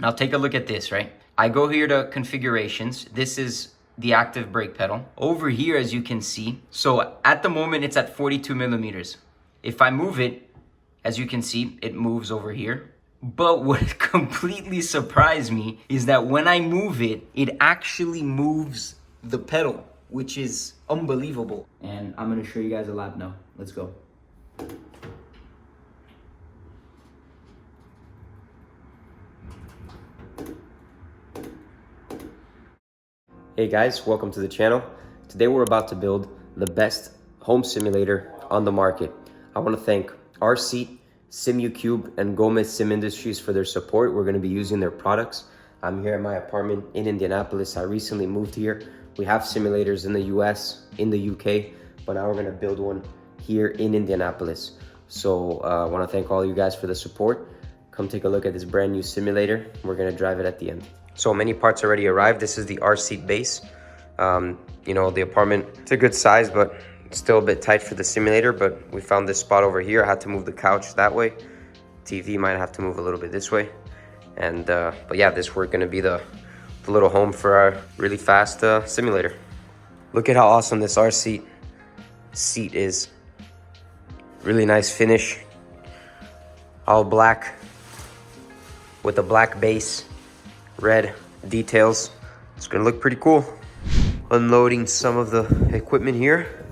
Now take a look at this, right? I go here to configurations. This is the active brake pedal. Over here, as you can see, so at the moment it's at 42 millimeters. If I move it, as you can see, it moves over here. But what completely surprised me is that when I move it, it actually moves the pedal, which is unbelievable. And I'm gonna show you guys a lap now. Let's go. Hey guys, welcome to the channel. Today we're about to build the best home simulator on the market. I want to thank RSeat, SimuCube, and Gomez Sim Industries for their support. We're going to be using their products. I'm here at my apartment in Indianapolis. I recently moved here. We have simulators in the US, in the UK, but now we're going to build one here in Indianapolis. So I want to thank all you guys for the support. Come take a look at this brand new simulator. We're going to drive it at the end. So many parts already arrived. This is the RSeat base. You know, the apartment, it's a good size, but it's still a bit tight for the simulator, but we found this spot over here. I had to move the couch that way. TV might have to move a little bit this way. And, but yeah, this we're gonna be the little home for our really fast simulator. Look at how awesome this RSeat seat is. Really nice finish. All black with a black base. Red details. It's gonna look pretty cool. Unloading some of the equipment here.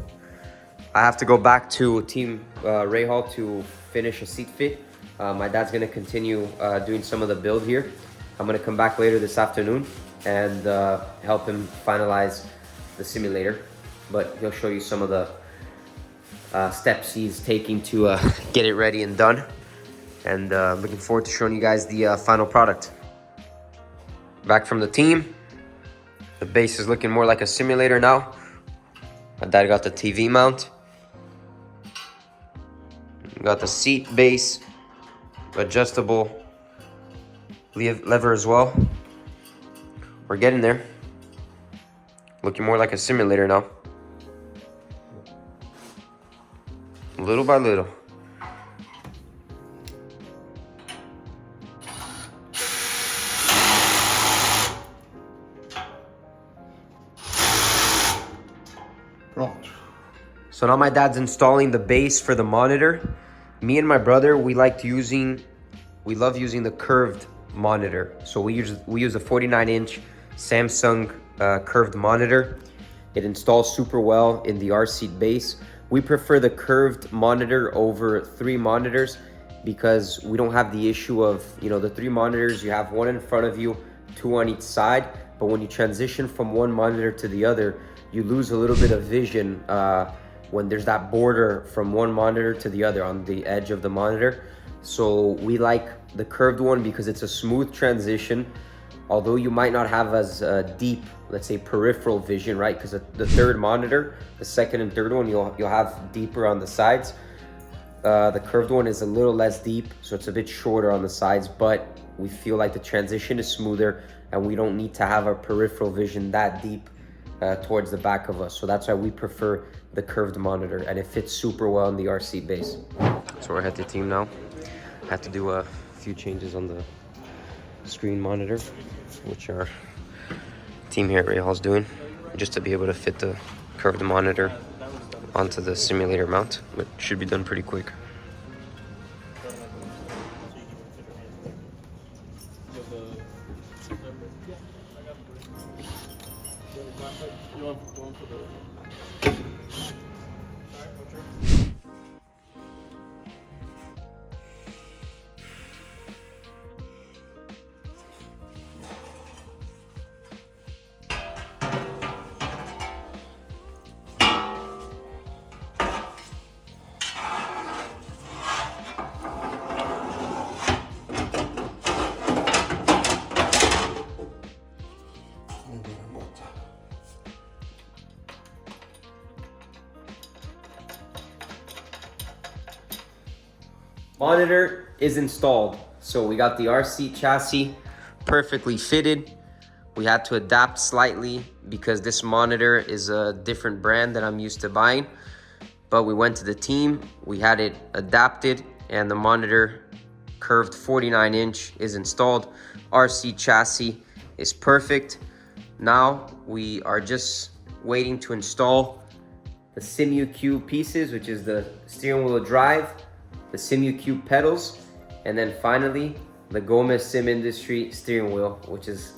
I have to go back to Team Ray Hall to finish a seat fit. My dad's gonna continue doing some of the build here. I'm gonna come back later this afternoon and help him finalize the simulator. But he'll show you some of the steps he's taking to get it ready and done. And looking forward to showing you guys the final product. Back from the team. The base is looking more like a simulator now. My dad got the TV mount. Got the seat base, adjustable lever as well. We're getting there. Looking more like a simulator now. Little by little. So now my dad's installing the base for the monitor. Me and my brother, we love using the curved monitor. So we use a 49-inch Samsung curved monitor. It installs super well in the RSeat base. We prefer the curved monitor over 3 monitors because we don't have the issue of, you know, the 3 monitors, you have one in front of you, 2 on each side. But when you transition from one monitor to the other, you lose a little bit of vision when there's that border from one monitor to the other on the edge of the monitor. So we like the curved one because it's a smooth transition. Although you might not have as deep, let's say, peripheral vision, right? Because the third monitor, the second and third one, you'll have deeper on the sides. The curved one is a little less deep, so it's a bit shorter on the sides, but we feel like the transition is smoother and we don't need to have our peripheral vision that deep towards the back of us. So that's why we prefer the curved monitor, and it fits super well in the RSeat base. So we're at the team now. I had to do a few changes on the screen monitor, which our team here at Ray Hall's doing, just to be able to fit the curved monitor onto the simulator mount, but should be done pretty quick. Monitor is installed. So we got the RSeat chassis perfectly fitted. We had to adapt slightly because this monitor is a different brand that I'm used to buying. But we went to the team, we had it adapted, and the monitor curved 49-inch is installed. RC chassis is perfect. Now we are just waiting to install the SimuCube pieces, which is the steering wheel drive, the SimuCube pedals, and then finally the Gomez Sim Industry steering wheel, which is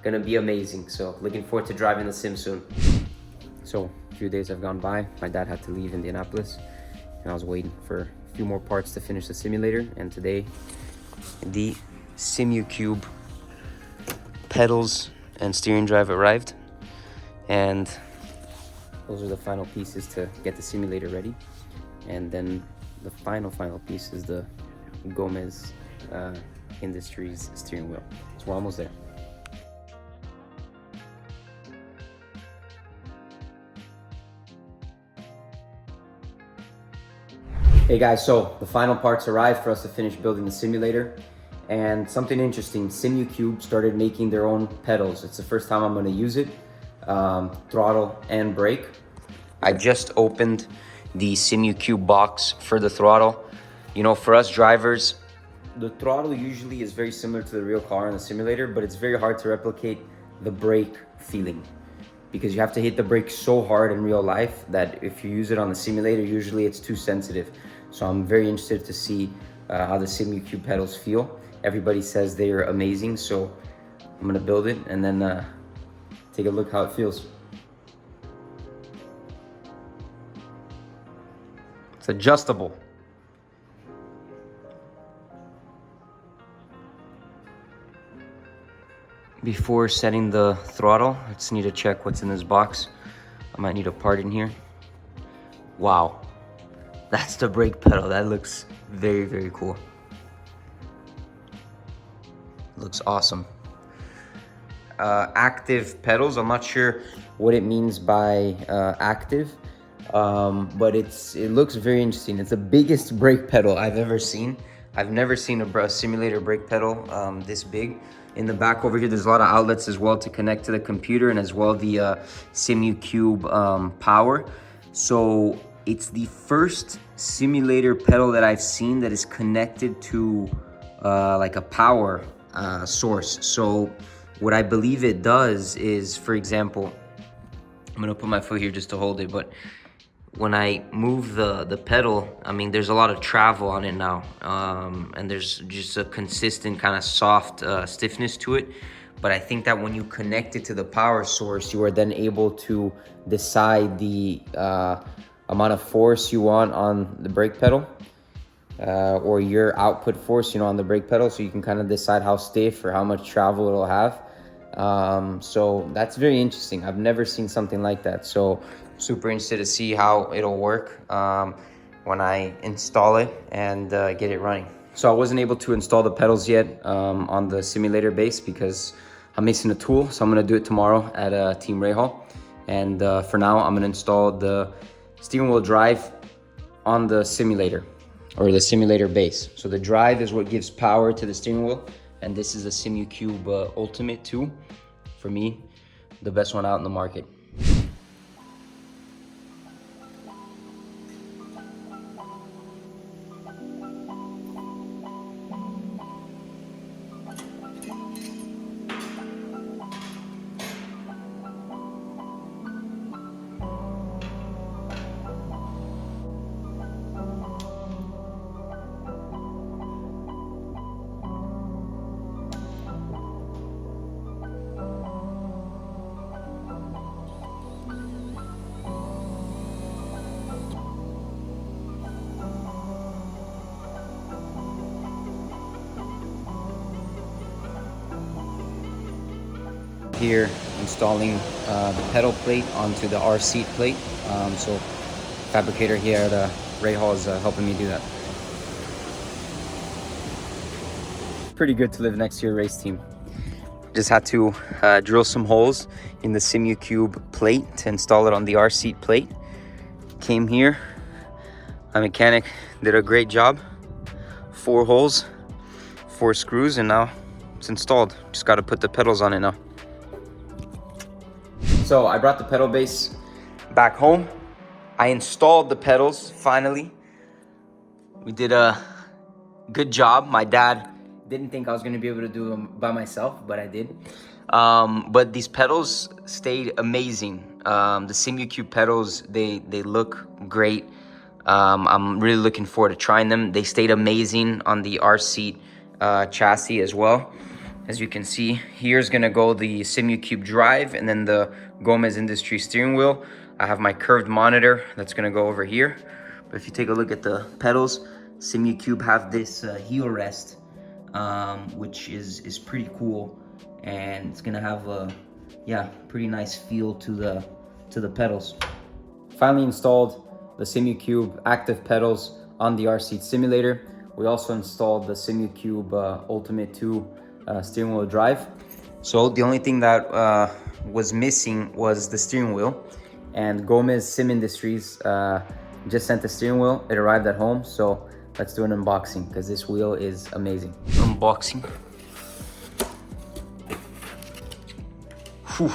gonna be amazing. So looking forward to driving the sim soon. So a few days have gone by. My dad had to leave Indianapolis and I was waiting for a few more parts to finish the simulator. And today the SimuCube pedals and steering drive arrived. And those are the final pieces to get the simulator ready. And then the final piece is the Gomez Industries steering wheel. So we're almost there. Hey guys, so the final parts arrived for us to finish building the simulator. And something interesting, SimuCube started making their own pedals. It's the first time I'm gonna use it, throttle and brake. I just opened the SimuCube box for the throttle. You know, for us drivers, the throttle usually is very similar to the real car in the simulator, but it's very hard to replicate the brake feeling because you have to hit the brake so hard in real life that if you use it on the simulator, usually it's too sensitive. So I'm very interested to see how the SimuCube pedals feel. Everybody says they are amazing, so I'm gonna build it and then take a look how it feels. It's adjustable. Before setting the throttle, I just need to check what's in this box. I might need a part in here. Wow, that's the brake pedal. That looks very, very cool. Looks awesome. Active pedals, I'm not sure what it means by active, but it looks very interesting. It's the biggest brake pedal I've ever seen. I've never seen a simulator brake pedal this big. In the back over here, there's a lot of outlets as well to connect to the computer and as well the SimuCube power. So it's the first simulator pedal that I've seen that is connected to like a power source. So what I believe it does is, for example, I'm gonna put my foot here just to hold it, but when I move the pedal, I mean, there's a lot of travel on it now, and there's just a consistent kind of soft stiffness to it. But I think that when you connect it to the power source, you are then able to decide the amount of force you want on the brake pedal, or your output force, you know, on the brake pedal, so you can kind of decide how stiff or how much travel it'll have. So that's very interesting. I've never seen something like that. So super interested to see how it'll work when I install it and get it running. So I wasn't able to install the pedals yet on the simulator base because I'm missing a tool. So I'm gonna do it tomorrow at Team Rahal. And for now, I'm gonna install the steering wheel drive on the simulator, or the simulator base. So the drive is what gives power to the steering wheel. And this is a SimuCube Ultimate 2. For me, the best one out in the market. Here installing the pedal plate onto the R seat plate. So fabricator here at Rahal is helping me do that. Pretty good to live next to your race team. Just had to drill some holes in the SimuCube plate to install it on the R seat plate. Came here, my mechanic did a great job. 4 holes, 4 screws, and now it's installed. Just got to put the pedals on it now. So I brought the pedal base back home. I installed the pedals finally. We did a good job. My dad didn't think I was gonna be able to do them by myself, but I did. But these pedals stayed amazing. The SimuCube pedals, they look great. I'm really looking forward to trying them. They stayed amazing on the R-Seat chassis as well. As you can see, here's gonna go the SimuCube drive and then the Gomez Industries steering wheel. I have my curved monitor that's gonna go over here. But if you take a look at the pedals, SimuCube have this heel rest, which is pretty cool, and it's gonna have a pretty nice feel to the pedals. Finally installed the SimuCube active pedals on the R-Seat simulator. We also installed the SimuCube Ultimate 2 steering wheel drive. So the only thing that was missing was the steering wheel, and Gomez Sim Industries just sent the steering wheel. It arrived at home, so let's do an unboxing because this wheel is amazing. Unboxing. Whew.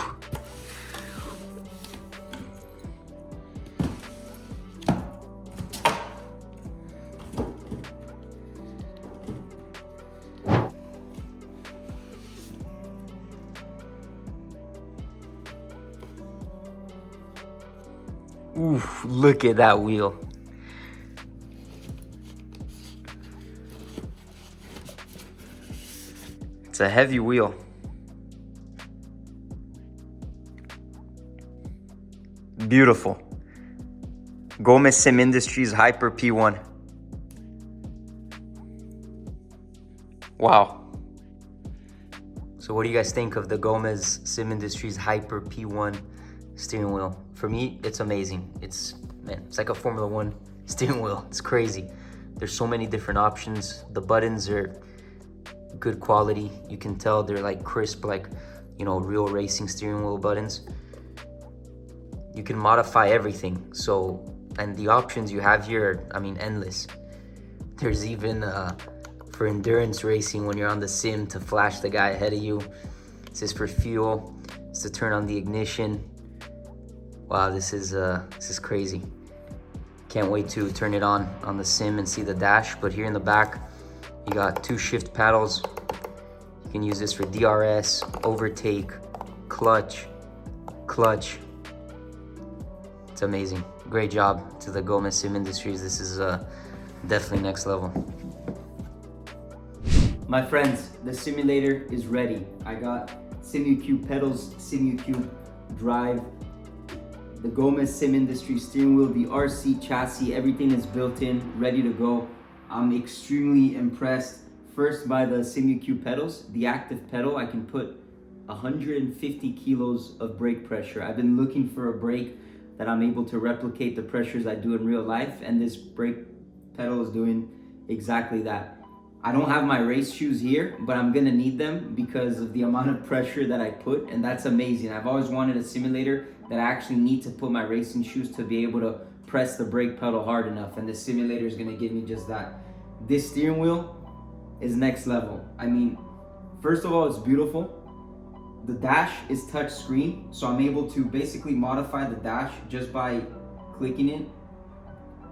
Oof, look at that wheel. It's a heavy wheel. Beautiful. Gomez Sim Industries Hyper P1. Wow. So what do you guys think of the Gomez Sim Industries Hyper P1 steering wheel? For me, it's amazing. It's like a Formula One steering wheel. It's crazy. There's so many different options. The buttons are good quality. You can tell they're like crisp, like, you know, real racing steering wheel buttons. You can modify everything. So, and the options you have here are, I mean, endless. There's even for endurance racing, when you're on the sim, to flash the guy ahead of you. This is for fuel. It's to turn on the ignition. Wow, this is crazy. Can't wait to turn it on the sim and see the dash. But here in the back, you got 2 shift paddles. You can use this for DRS, overtake, clutch. It's amazing. Great job to the Gomez Sim Industries. This is definitely next level. My friends, the simulator is ready. I got SimuCube pedals, SimuCube drive, the Gomez Sim Industries steering wheel, the R-Seat chassis, everything is built in, ready to go. I'm extremely impressed. First by the SimuCube pedals, the active pedal. I can put 150 kilos of brake pressure. I've been looking for a brake that I'm able to replicate the pressures I do in real life, and this brake pedal is doing exactly that. I don't have my race shoes here, but I'm gonna need them because of the amount of pressure that I put, and that's amazing. I've always wanted a simulator that I actually need to put my racing shoes to be able to press the brake pedal hard enough, and the simulator is gonna give me just that. This steering wheel is next level. I mean, first of all, it's beautiful. The dash is touch screen, so I'm able to basically modify the dash just by clicking it.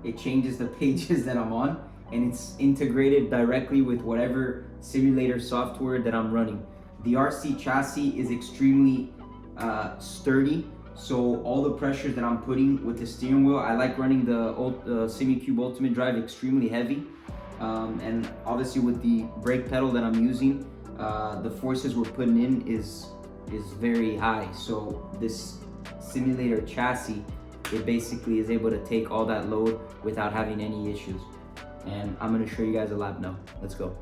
It changes the pages that I'm on, and it's integrated directly with whatever simulator software that I'm running. The R-Seat chassis is extremely sturdy, so all the pressures that I'm putting with the steering wheel, I like running the SimuCube Ultimate Drive extremely heavy, and obviously with the brake pedal that I'm using, the forces we're putting in is very high. So this simulator chassis, it basically is able to take all that load without having any issues. And I'm gonna show you guys a lap now. Let's go.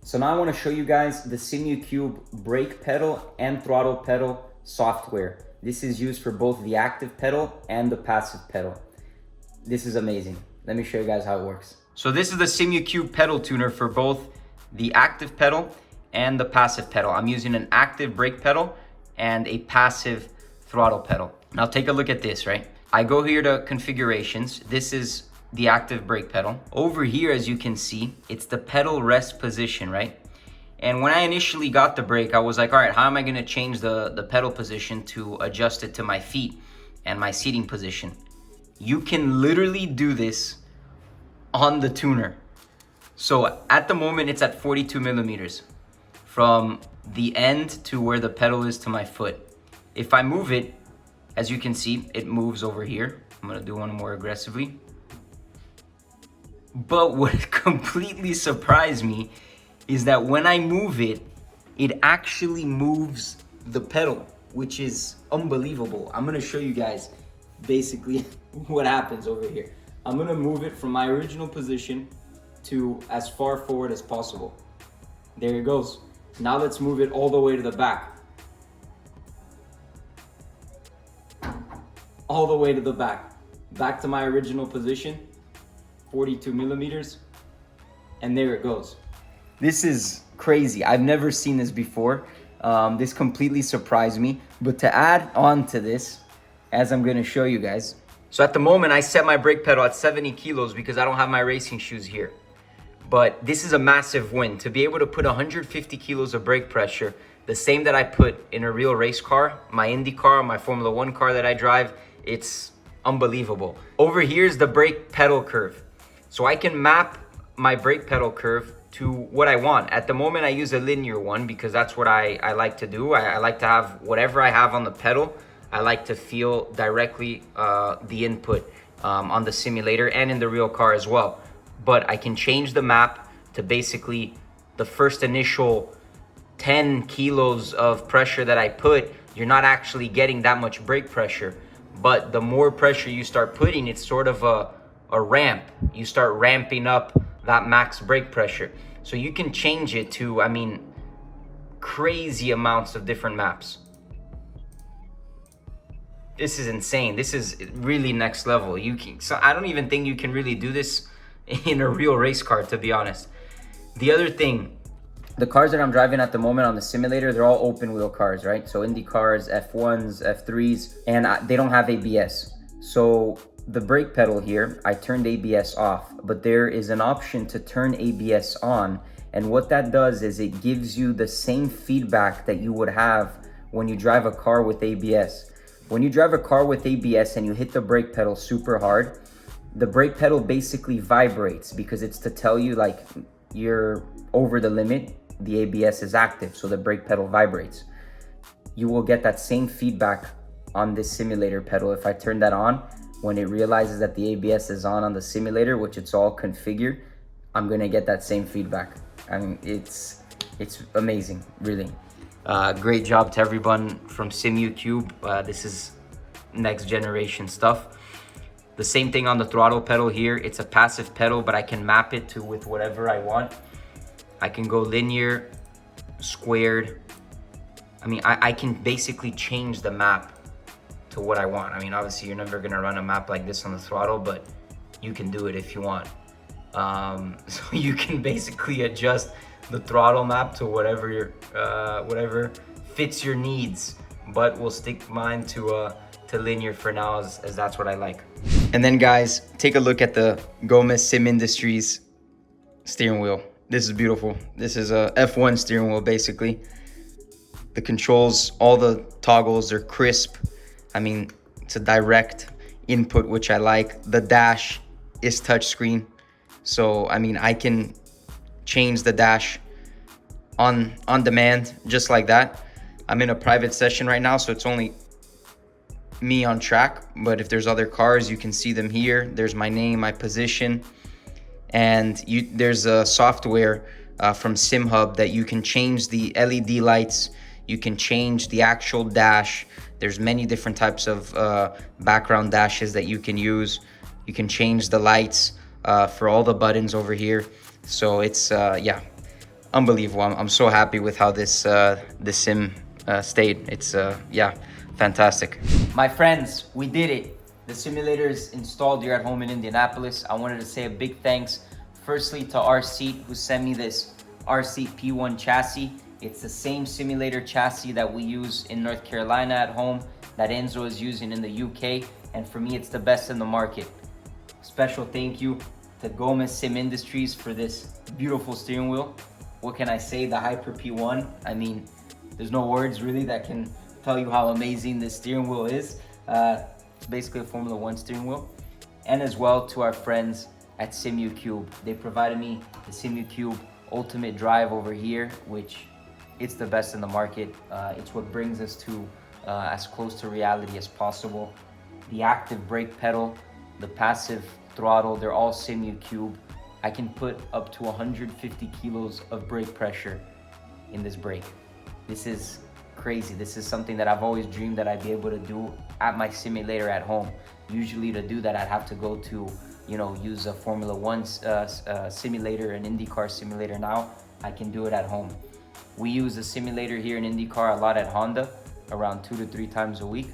So now I want to show you guys the SimuCube brake pedal and throttle pedal software. This is used for both the active pedal and the passive pedal. This is amazing. Let me show you guys how it works. So this is the SimuCube pedal tuner for both the active pedal and the passive pedal. I'm using an active brake pedal and a passive throttle pedal. Now take a look at this, right? I go here to configurations. This is the active brake pedal. Over here, as you can see, it's the pedal rest position, right? And when I initially got the brake, I was like, all right, how am I gonna change the pedal position to adjust it to my feet and my seating position? You can literally do this on the tuner. So at the moment, it's at 42 millimeters from the end to where the pedal is to my foot. If I move it, as you can see, it moves over here. I'm gonna do one more aggressively. But what completely surprised me is that when I move it, it actually moves the pedal, which is unbelievable. I'm gonna show you guys basically what happens over here. I'm gonna move it from my original position to as far forward as possible. There it goes. Now let's move it all the way to the back. All the way to the back. Back to my original position, 42 millimeters, and there it goes. This is crazy. I've never seen this before. This completely surprised me. But to add on to this, as I'm gonna show you guys. So at the moment, I set my brake pedal at 70 kilos because I don't have my racing shoes here. But this is a massive win. To be able to put 150 kilos of brake pressure, the same that I put in a real race car, my IndyCar, my Formula 1 car that I drive, it's unbelievable. Over here is the brake pedal curve. So I can map my brake pedal curve to what I want. At the moment, I use a linear one because that's what I like to do. I like to have whatever I have on the pedal. I like to feel directly the input on the simulator and in the real car as well. But I can change the map to basically the first initial 10 kilos of pressure that I put, you're not actually getting that much brake pressure. But the more pressure you start putting, it's sort of a ramp. You start ramping up that max brake pressure. So you can change it to, I mean, crazy amounts of different maps. This is insane. This is really next level. So I don't even think you can really do this in a real race car, to be honest. The other thing, the cars that I'm driving at the moment on the simulator, they're all open wheel cars, right? So Indy cars, F1s, F3s, and they don't have ABS. So the brake pedal here, I turned ABS off, but there is an option to turn ABS on. And what that does is it gives you the same feedback that you would have when you drive a car with ABS. When you drive a car with ABS and you hit the brake pedal super hard, the brake pedal basically vibrates because it's to tell you like you're over the limit, the ABS is active, so the brake pedal vibrates. You will get that same feedback on this simulator pedal. If I turn that on, when it realizes that the ABS is on the simulator, which it's all configured, I'm gonna get that same feedback. I mean, it's amazing, really. Great job to everyone from SimuCube. This is next generation stuff. The same thing on the throttle pedal here. It's a passive pedal, but I can map it to with whatever I want. I can go linear, squared. I mean, I can basically change the map to what I want. I mean, obviously you're never gonna run a map like this on the throttle, but you can do it if you want. So you can basically adjust the throttle map to whatever whatever fits your needs, but we'll stick mine to linear for now as that's what I like. And then guys, take a look at the Gomez Sim Industries steering wheel. This is beautiful. This is a F1 steering wheel basically. The controls, all the toggles are crisp. I mean, it's a direct input, which I like. The dash is touchscreen. So, I mean, I can change the dash on demand just like that. I'm in a private session right now, so it's only me on track, but if there's other cars, you can see them here. There's my name, my position, and there's a software from SimHub that you can change the LED lights, you can change the actual dash. There's many different types of background dashes that you can use. You can change the lights for all the buttons over here. So it's yeah, unbelievable. I'm so happy with how this sim stayed. It's yeah, fantastic. My friends, we did it. The simulator is installed here at home in Indianapolis. I wanted to say a big thanks firstly to our seat who sent me this R-Seat P1 chassis. It's the same simulator chassis that we use in North Carolina at home, that Enzo is using in the UK, and for me it's the best in the market. Special thank you to Gomez Sim Industries for this beautiful steering wheel. What can I say? The Hyper P1, I mean, there's no words really that can tell you how amazing this steering wheel is. It's basically a Formula One steering wheel. And as well to our friends at SimuCube. They provided me the SimuCube Ultimate Drive over here, which it's the best in the market. It's what brings us to as close to reality as possible. The active brake pedal, the passive throttle, they're all SimuCube. I can put up to 150 kilos of brake pressure in this brake. This is crazy. This is something that I've always dreamed that I'd be able to do at my simulator at home. Usually to do that, I'd have to go to, use a Formula One simulator, an IndyCar simulator. Now I can do it at home. We use a simulator here in IndyCar a lot at Honda, around 2 to 3 times a week.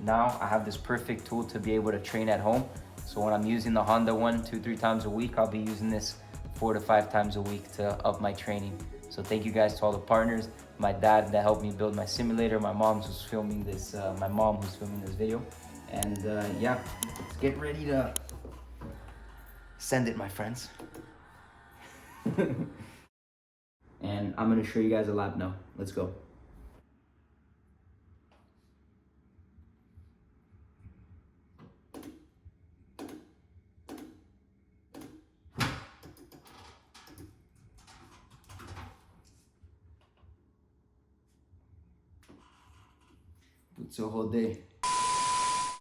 Now I have this perfect tool to be able to train at home. So when I'm using the Honda one 2-3 times a week, I'll be using this 4 to 5 times a week to up my training. So thank you guys to all the partners, my dad that helped me build my simulator, my mom who's filming this video. And yeah, let's get ready to send it, my friends. And I'm gonna show you guys a lap now. Let's go. Putz a roder.